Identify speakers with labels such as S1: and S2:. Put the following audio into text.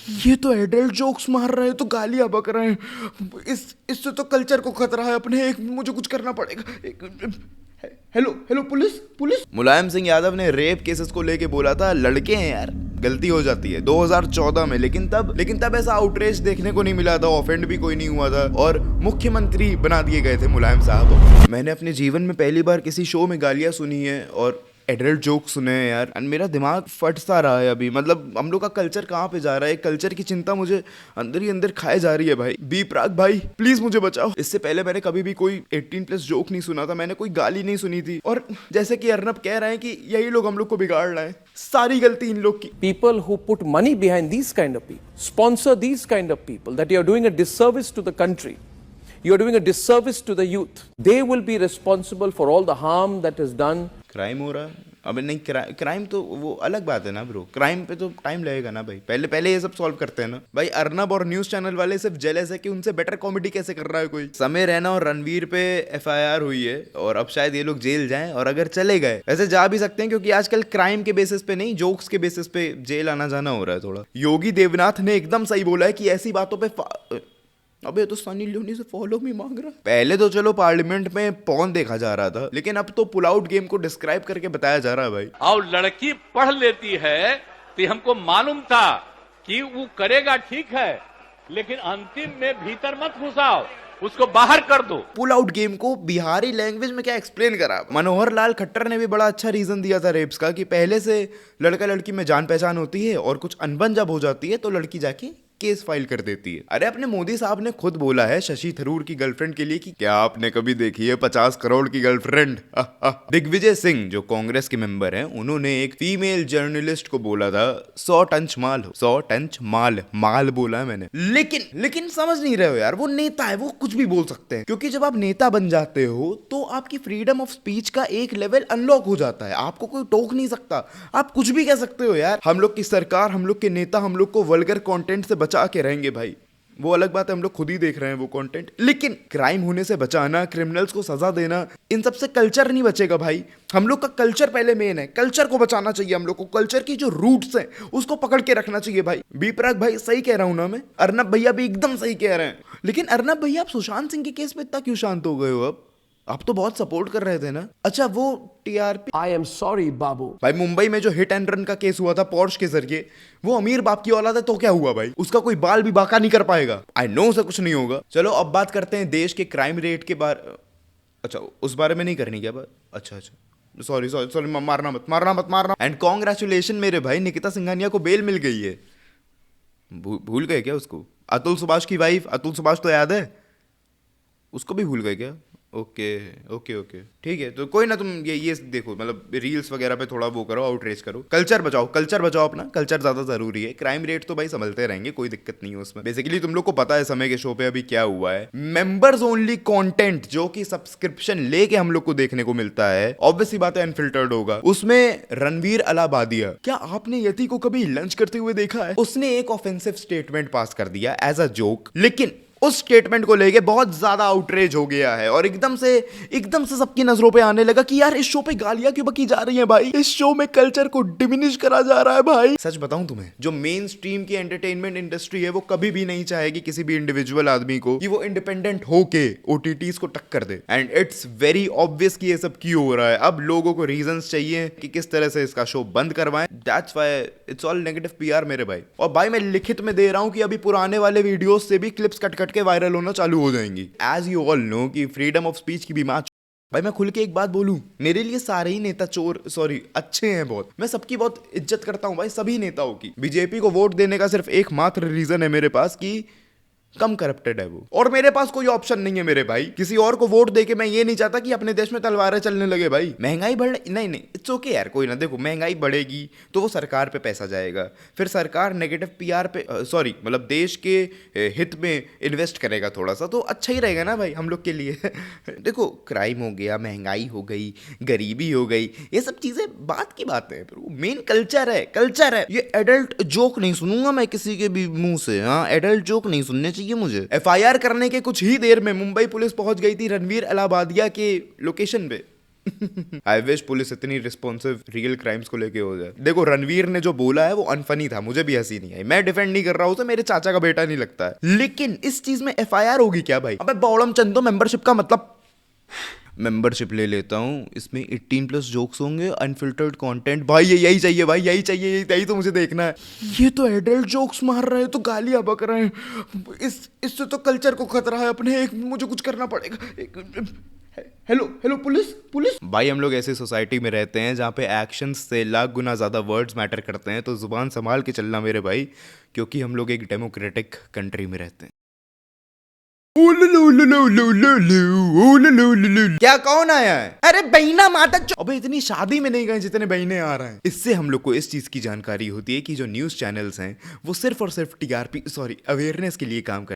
S1: ये तो adult jokes मार रहे हैं, तो गालियां बक रहे हैं। इससे तो कल्चर को खतरा है अपने। एक मुझे कुछ करना पड़ेगा। Hello hello, police police. Mulayam Singh Yadav ने रेप केसेस को लेके बोला था लड़के हैं यार, गलती हो जाती है 2014 में, लेकिन तब ऐसा आउटरीच देखने को नहीं मिला था, ऑफेंड भी कोई नहीं हुआ था और मुख्यमंत्री बना दिए गए थे मुलायम साहब। मैंने अपने जीवन में पहली बार किसी शो में गालियां सुनी है और एडल्ट जोक सुने हैं यार, एंड मेरा दिमाग फट सा रहा है अभी। मतलब हम लोग का कल्चर कहाँ पे जा रहा है, कल्चर की चिंता मुझे अंदर ही अंदर खाए जा रही है भाई। बी प्राग भाई प्लीज मुझे बचाओ। इससे पहले मैंने कभी भी कोई 18+ जोक नहीं सुना था, मैंने कोई गाली नहीं सुनी थी। और जैसे कि अर्नब कह रहे हैं कि यही लोग हम लोग को बिगाड़ रहे हैं, सारी गलती इन लोग की।
S2: People who put money behind these kind of people, sponsor these kind of people, that you are doing a disservice to the country. You are doing a disservice to the youth. They will be responsible for all the harm that is done.
S1: Crime हो रहा है अबे नहीं, crime तो वो अलग बात है ना ब्रो। क्राइम पे तो टाइम लगेगा ना भाई, पहले ये सब सॉल्व करते हैं ना भाई। अर्नब और न्यूज चैनल वाले सिर्फ जेलस है कि उनसे बेटर कॉमेडी कैसे कर रहा है कोई। समय रैना और रणवीर पे FIR हुई है और अब शायद ये लोग जेल जाएं, और अगर चले गए वैसे जा भी सकते हैं, क्योंकि आजकल क्राइम के बेसिस पे नहीं, जोक्स के बेसिस पे जेल आना जाना हो रहा है थोड़ा। योगी देवनाथ ने एकदम सही बोला है कि ऐसी बातों पे अबे तो सनी लियोनी से फॉलो मी मांग रहा। पहले तो चलो पार्लियामेंट में पॉन देखा जा रहा था, लेकिन अब तो पुल आउट गेम को डिस्क्राइब करके बताया जा रहा है भाई।
S3: और लड़की पढ़ लेती है तो हमको मालूम था कि वो करेगा, ठीक है, लेकिन अंतिम में भीतर मत घुसाओ, उसको बाहर कर दो।
S1: पुल आउट गेम को बिहारी लैंग्वेज में क्या एक्सप्लेन करा। मनोहर लाल खट्टर ने भी बड़ा अच्छा रीजन दिया था रेप्स का, कि पहले से लड़का लड़की में जान पहचान होती है और कुछ अनबन जब हो जाती है तो लड़की जाके केस फाइल कर देती है। अरे अपने मोदी साहब ने खुद बोला है शशि थरूर की गर्लफ्रेंड के लिए कि क्या आपने कभी देखी है 50 करोड़ की गर्लफ्रेंड। दिग्विजय सिंह जो कांग्रेस के मेंबर हैं, उन्होंने एक फीमेल जर्नलिस्ट को बोला था 100 टन माल हो, 100 टन माल बोला है मैंने। लेकिन समझ नहीं रहे हो यार, वो नेता है, वो कुछ भी बोल सकते हैं, क्योंकि जब आप नेता बन जाते हो तो आपकी फ्रीडम ऑफ स्पीच का एक लेवल अनलॉक हो जाता है, आपको कोई टोक नहीं सकता, आप कुछ भी कह सकते हो यार। हम लोग की सरकार, हम लोग के नेता हम लोग को वल्गर कंटेंट से बचा के रहेंगे भाई, वो अलग बात है, हम लोग खुद ही देख रहे हैं वो कंटेंट। लेकिन क्राइम होने से बचाना, क्रिमिनल्स को सजा देना, इन सब से कल्चर नहीं बचेगा भाई। हम लोग का कल्चर पहले मेन है, कल्चर को बचाना चाहिए हम लोग को, कल्चर की जो रूट्स हैं उसको पकड़ के रखना चाहिए भाई। बी प्राग भाई सही कह रहा हूं ना मैं, अर्नब भैया भी एकदम सही कह रहे हैं। लेकिन अर्नब भैया आप सुशांत सिंह के केस में इतना क्यों शांत हो गए हो? अब आप तो बहुत सपोर्ट कर रहे थे ना। अच्छा वो TRP,
S2: I am sorry, Babu.
S1: भाई मुंबई में जो हिट एंड रन का केस हुआ था पोर्श के जरिए, वो अमीर बाप की औलाद है तो क्या हुआ भाई, उसका कोई बाल भी बाका नहीं कर पाएगा। आई नो उसे कुछ नहीं होगा। चलो अब बात करते हैं देश के क्राइम रेट के बारे। अच्छा उस बारे में नहीं करनी क्या बात? अच्छा सॉरी, मारना। एंड कॉन्ग्रेचुलेशन मेरे भाई, निकिता सिंघानिया को बेल मिल गई है। भूल गए क्या उसको? अतुल सुभाष की वाइफ, अतुल सुभाष तो याद है, उसको भी भूल गए क्या? ओके ठीक है, तो कोई ना, तुम ये देखो, मतलब रील्स वगैरह पे थोड़ा वो करो, आउटरीच करो, कल्चर बचाओ अपना, कल्चर ज्यादा जरूरी है। क्राइम रेट तो भाई संभलते रहेंगे, कोई दिक्कत नहीं है उसमें। बेसिकली तुम लोग को पता है समय के शो पे अभी क्या हुआ है, मेंबर्स ओनली कंटेंट जो कि सब्सक्रिप्शन लेके हम लोग को देखने को मिलता है, ऑब्वियसली बात है अनफिल्टर्ड होगा। उसमें रणवीर अलाबादिया, क्या आपने यति को कभी लंच करते हुए देखा है? उसने एक ऑफेंसिव स्टेटमेंट पास कर दिया एज अ जोक, लेकिन उस स्टेटमेंट को लेके बहुत ज्यादा आउटरेज हो गया है और एकदम से सबकी नजरों पे आने लगा कि यार इस शो पे गालियां क्यों बकी जा रही हैं भाई, इस शो में कल्चर को डिमिनिश करा जा रहा है भाई। सच बताऊं तुम्हें, जो मेन स्ट्रीम की एंटरटेनमेंट इंडस्ट्री है वो कभी भी नहीं चाहेगी किसी भी इंडिविजुअल आदमी को कि वो इंडिपेंडेंट होके OTTs को टक्कर दे, एंड इट्स वेरी ऑब्वियस कि ये सब क्यों हो रहा है। अब लोगों को रीजंस चाहिए कि किस तरह से इसका शो बंद करवाएं, that's why it's all negative PR मेरे भाई। और भाई मैं लिखित में दे रहा हूं कि अभी पुराने वाले वीडियोस से भी क्लिप्स कट के वायरल होना चालू हो जाएंगी। एज यू ऑल नो कि फ्रीडम ऑफ स्पीच की भी मां। भाई मैं खुल के एक बात बोलूं, मेरे लिए सारे ही नेता अच्छे हैं बहुत, मैं सबकी बहुत इज्जत करता हूं भाई, सभी नेताओं की। बीजेपी को वोट देने का सिर्फ एकमात्र रीजन है मेरे पास कि कम करप्टेड है वो, और मेरे पास कोई ऑप्शन नहीं है मेरे भाई। किसी और को वोट देके मैं ये नहीं चाहता कि अपने देश में तलवारें चलने लगे भाई। महंगाई बढ़ नहीं, इट्स ओके यार, कोई ना, देखो महंगाई बढ़ेगी तो वो सरकार पे पैसा जाएगा, फिर सरकार नेगेटिव PR पे मतलब देश के हित में इन्वेस्ट करेगा थोड़ा सा, तो अच्छा ही रहेगा ना भाई हम लोग के लिए। देखो क्राइम हो गया, महंगाई हो गई, गरीबी हो गई, ये सब चीजें बात की बात है, मेन कल्चर है। ये एडल्ट जोक नहीं सुनूंगा मैं किसी के भी मुंह से, हाँ एडल्ट जोक नहीं सुनने चाहिए मुझे। FIR करने के कुछ ही देर में मुंबई पुलिस पहुंच गई थी रणवीर अलाबादिया के लोकेशन पे। आई विश पुलिस इतनी रिस्पॉन्सिव रियल क्राइम्स को लेके हो जाए। देखो रणवीर ने जो बोला है वो अनफनी था, मुझे भी हंसी नहीं आई, मैं डिफेंड नहीं कर रहा हूँ, उसे मेरे चाचा का बेटा नहीं लगता है, लेकिन इस चीज में एफआईआर होगी क्या भाई? अबे बौड़म चंदो, मेंबरशिप का मतलब मेंबरशिप ले लेता हूँ, इसमें 18+ जोक्स होंगे, अनफिल्टर्ड कंटेंट, भाई ये यही चाहिए भाई, यही चाहिए, यही तो मुझे देखना है। ये तो एडल्ट जोक्स मार रहे हैं, तो गालियां बक रहे हैं, इससे तो कल्चर को खतरा है अपने, एक मुझे कुछ करना पड़ेगा। हेलो हेलो पुलिस पुलिस भाई, हम लोग ऐसी सोसाइटी में रहते हैं जहाँ पे एक्शंस से लाख गुना ज़्यादा वर्ड्स मैटर करते हैं, तो जुबान संभाल के चलना मेरे भाई, क्योंकि हम लोग एक डेमोक्रेटिक कंट्री में रहते हैं। क्या कौन आया है? अरे बहना माता अबे इतनी शादी में नहीं गए जितने बहने आ रहे हैं। इससे हम लोग को इस चीज की जानकारी होती है कि जो न्यूज चैनल्स हैं वो सिर्फ और सिर्फ टीआरपी अवेयरनेस के लिए काम करते हैं।